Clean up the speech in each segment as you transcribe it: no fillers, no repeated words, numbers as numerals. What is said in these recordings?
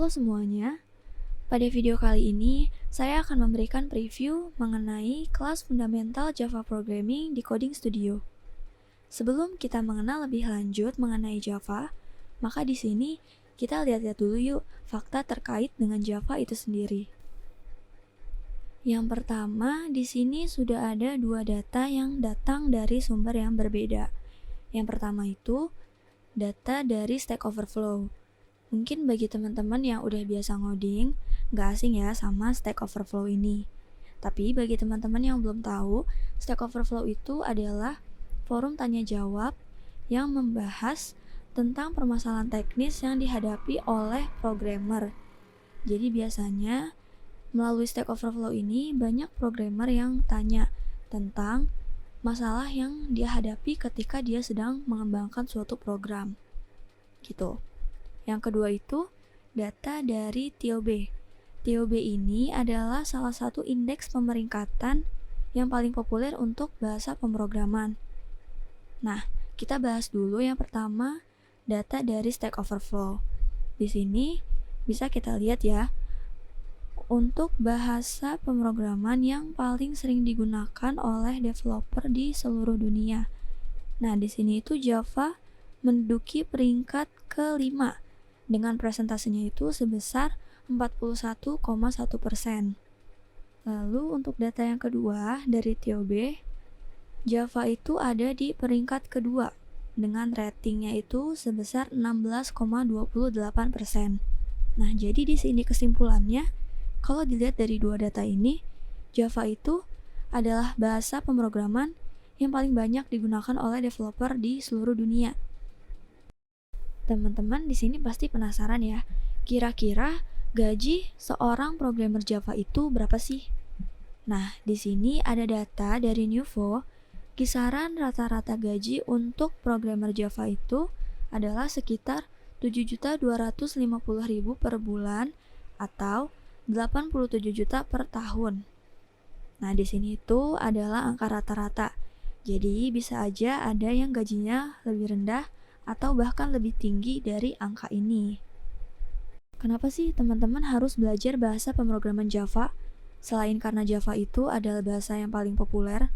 Halo semuanya, pada video kali ini saya akan memberikan preview mengenai kelas fundamental Java Programming di Coding Studio. Sebelum kita mengenal lebih lanjut mengenai Java, maka di sini kita lihat-lihat dulu yuk fakta terkait dengan Java itu sendiri. Yang pertama, di sini sudah ada dua data yang datang dari sumber yang berbeda. Yang pertama itu data dari Stack Overflow. Mungkin bagi teman-teman yang udah biasa ngoding, nggak asing ya sama Stack Overflow ini. Tapi bagi teman-teman yang belum tahu, Stack Overflow itu adalah forum tanya jawab yang membahas tentang permasalahan teknis yang dihadapi oleh programmer. Jadi biasanya melalui Stack Overflow ini banyak programmer yang tanya tentang masalah yang dia hadapi ketika dia sedang mengembangkan suatu program. Gitu. Yang kedua itu data dari TOB. TOB ini adalah salah satu indeks pemeringkatan yang paling populer untuk bahasa pemrograman. Nah, kita bahas dulu yang pertama, data dari Stack Overflow. Di sini bisa kita lihat ya, untuk bahasa pemrograman yang paling sering digunakan oleh developer di seluruh dunia. Nah, di sini itu Java menduduki peringkat ke-5 dengan presentasenya itu sebesar 41,1%. Lalu untuk data yang kedua dari TOB, Java itu ada di peringkat kedua dengan ratingnya itu sebesar 16,28%. Nah, jadi di sini kesimpulannya, kalau dilihat dari dua data ini, Java itu adalah bahasa pemrograman yang paling banyak digunakan oleh developer di seluruh dunia. Teman-teman di sini pasti penasaran ya, kira-kira gaji seorang programmer Java itu berapa sih? Nah, di sini ada data dari Nuvo, kisaran rata-rata gaji untuk programmer Java itu adalah sekitar 7.250.000 per bulan atau 87 juta per tahun. Nah, di sini itu adalah angka rata-rata. Jadi, bisa aja ada yang gajinya lebih rendah atau bahkan lebih tinggi dari angka ini. Kenapa sih teman-teman harus belajar bahasa pemrograman Java? Selain karena Java itu adalah bahasa yang paling populer.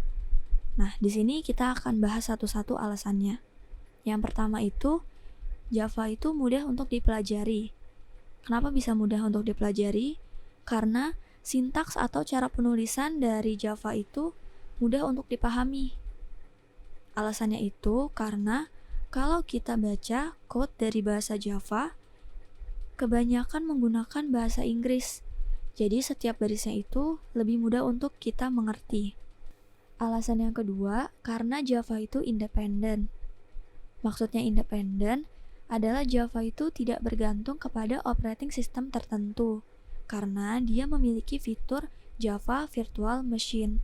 Nah, di sini kita akan bahas satu-satu alasannya. Yang pertama itu, Java itu mudah untuk dipelajari. Kenapa bisa mudah untuk dipelajari? Karena sintaks atau cara penulisan dari Java itu mudah untuk dipahami. Alasannya itu karena kalau kita baca code dari bahasa Java, kebanyakan menggunakan bahasa Inggris. Jadi setiap barisnya itu lebih mudah untuk kita mengerti. Alasan yang kedua, karena Java itu independen. Maksudnya independen adalah Java itu tidak bergantung kepada operating system tertentu, karena dia memiliki fitur Java Virtual Machine.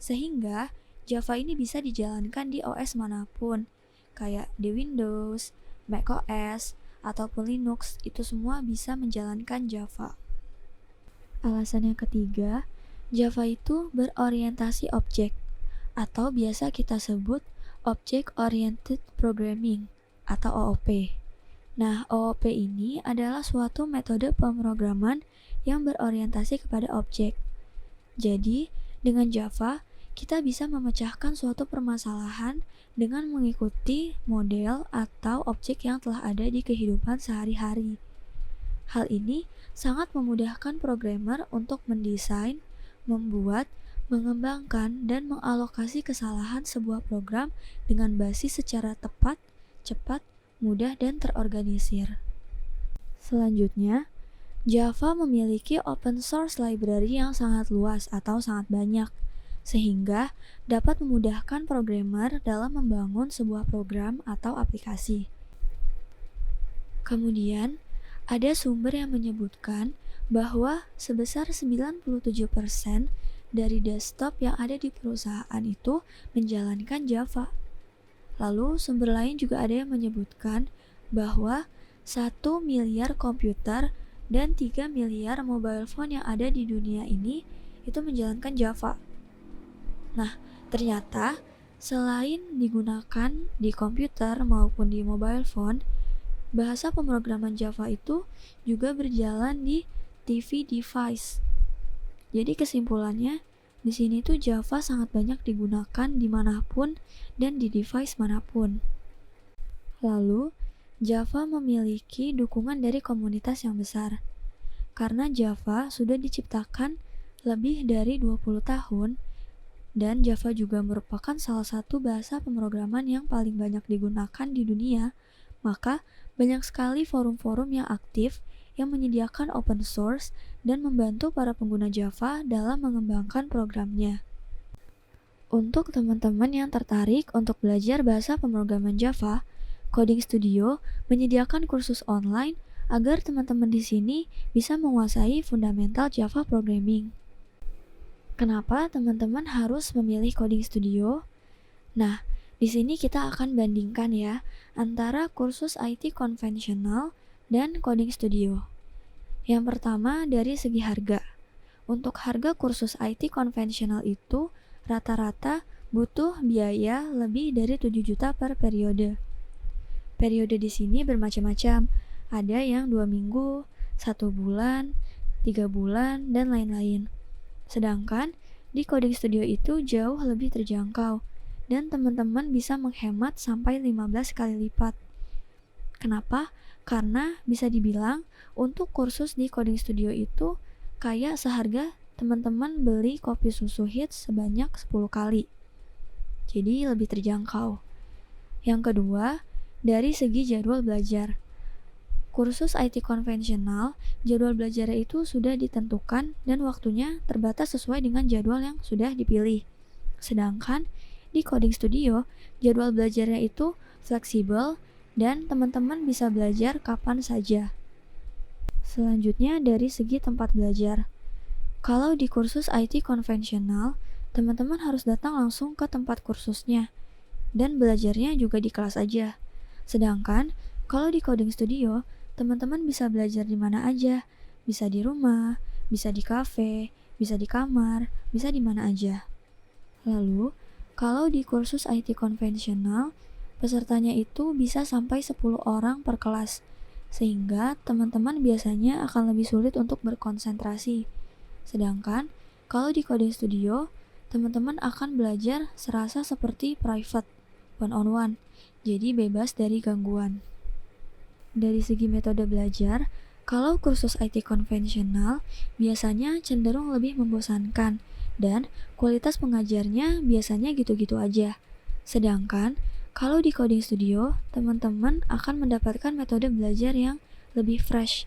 Sehingga Java ini bisa dijalankan di OS manapun, kayak di Windows, macOS, ataupun Linux, itu semua bisa menjalankan Java. Alasan yang ketiga, Java itu berorientasi objek, atau biasa kita sebut Object Oriented Programming, atau OOP. Nah, OOP ini adalah suatu metode pemrograman yang berorientasi kepada objek. Jadi, dengan Java, kita bisa memecahkan suatu permasalahan dengan mengikuti model atau objek yang telah ada di kehidupan sehari-hari. Hal ini sangat memudahkan programmer untuk mendesain, membuat, mengembangkan, dan mengalokasi kesalahan sebuah program dengan basis secara tepat, cepat, mudah, dan terorganisir. Selanjutnya, Java memiliki open source library yang sangat luas atau sangat banyak, sehingga dapat memudahkan programmer dalam membangun sebuah program atau aplikasi. Kemudian, ada sumber yang menyebutkan bahwa sebesar 97% dari desktop yang ada di perusahaan itu menjalankan Java. Lalu, sumber lain juga ada yang menyebutkan bahwa 1 miliar komputer dan 3 miliar mobile phone yang ada di dunia ini itu menjalankan Java. Nah, ternyata selain digunakan di komputer maupun di mobile phone, bahasa pemrograman Java itu juga berjalan di TV device. Jadi kesimpulannya, di sini tuh Java sangat banyak digunakan dimanapun dan di device manapun. Lalu, Java memiliki dukungan dari komunitas yang besar. Karena Java sudah diciptakan lebih dari 20 tahun, dan Java juga merupakan salah satu bahasa pemrograman yang paling banyak digunakan di dunia, maka banyak sekali forum-forum yang aktif yang menyediakan open source dan membantu para pengguna Java dalam mengembangkan programnya. Untuk teman-teman yang tertarik untuk belajar bahasa pemrograman Java, Coding Studio menyediakan kursus online agar teman-teman di sini bisa menguasai fundamental Java programming. Kenapa teman-teman harus memilih Coding Studio? Nah, di sini kita akan bandingkan ya antara kursus IT konvensional dan Coding Studio. Yang pertama dari segi harga. Untuk harga kursus IT konvensional itu rata-rata butuh biaya lebih dari 7 juta per periode. Periode di sini bermacam-macam. Ada yang 2 minggu, 1 bulan, 3 bulan, dan lain-lain. Sedangkan di Coding Studio itu jauh lebih terjangkau dan teman-teman bisa menghemat sampai 15 kali lipat. Kenapa? Karena bisa dibilang untuk kursus di Coding Studio itu kayak seharga teman-teman beli kopi susu hits sebanyak 10 kali. Jadi lebih terjangkau. Yang kedua, dari segi jadwal belajar. Kursus IT konvensional, jadwal belajarnya itu sudah ditentukan dan waktunya terbatas sesuai dengan jadwal yang sudah dipilih. Sedangkan di Coding Studio, jadwal belajarnya itu fleksibel dan teman-teman bisa belajar kapan saja. Selanjutnya dari segi tempat belajar. Kalau di kursus IT konvensional, teman-teman harus datang langsung ke tempat kursusnya dan belajarnya juga di kelas aja. Sedangkan kalau di Coding Studio, teman-teman bisa belajar di mana aja, bisa di rumah, bisa di kafe, bisa di kamar, bisa di mana aja. Lalu, kalau di kursus IT konvensional, pesertanya itu bisa sampai 10 orang per kelas, sehingga teman-teman biasanya akan lebih sulit untuk berkonsentrasi. Sedangkan, kalau di Coding Studio, teman-teman akan belajar serasa seperti private, one-on-one, jadi bebas dari gangguan. Dari segi metode belajar, kalau kursus IT konvensional biasanya cenderung lebih membosankan dan kualitas pengajarnya biasanya gitu-gitu aja. Sedangkan kalau di Coding Studio, teman-teman akan mendapatkan metode belajar yang lebih fresh,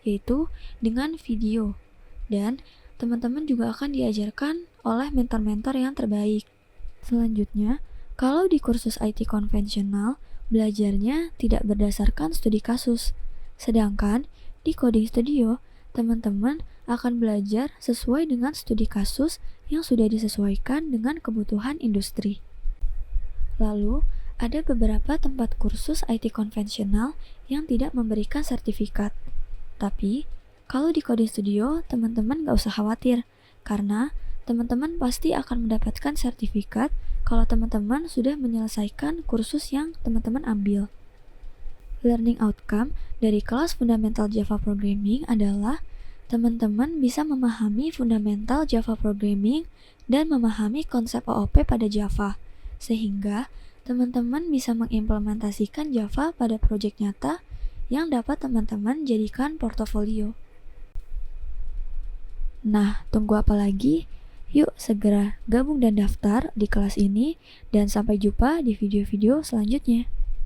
yaitu dengan video. Dan teman-teman juga akan diajarkan oleh mentor-mentor yang terbaik. Selanjutnya, kalau di kursus IT konvensional, belajarnya tidak berdasarkan studi kasus. Sedangkan di Coding Studio, teman-teman akan belajar sesuai dengan studi kasus yang sudah disesuaikan dengan kebutuhan industri. Lalu, ada beberapa tempat kursus IT konvensional yang tidak memberikan sertifikat. Tapi, kalau di Coding Studio, teman-teman gak usah khawatir, karena teman-teman pasti akan mendapatkan sertifikat kalau teman-teman sudah menyelesaikan kursus yang teman-teman ambil. Learning outcome dari kelas fundamental Java Programming adalah teman-teman bisa memahami fundamental Java Programming dan memahami konsep OOP pada Java, sehingga teman-teman bisa mengimplementasikan Java pada proyek nyata yang dapat teman-teman jadikan portofolio. Nah, tunggu apa lagi? Yuk segera gabung dan daftar di kelas ini dan sampai jumpa di video-video selanjutnya.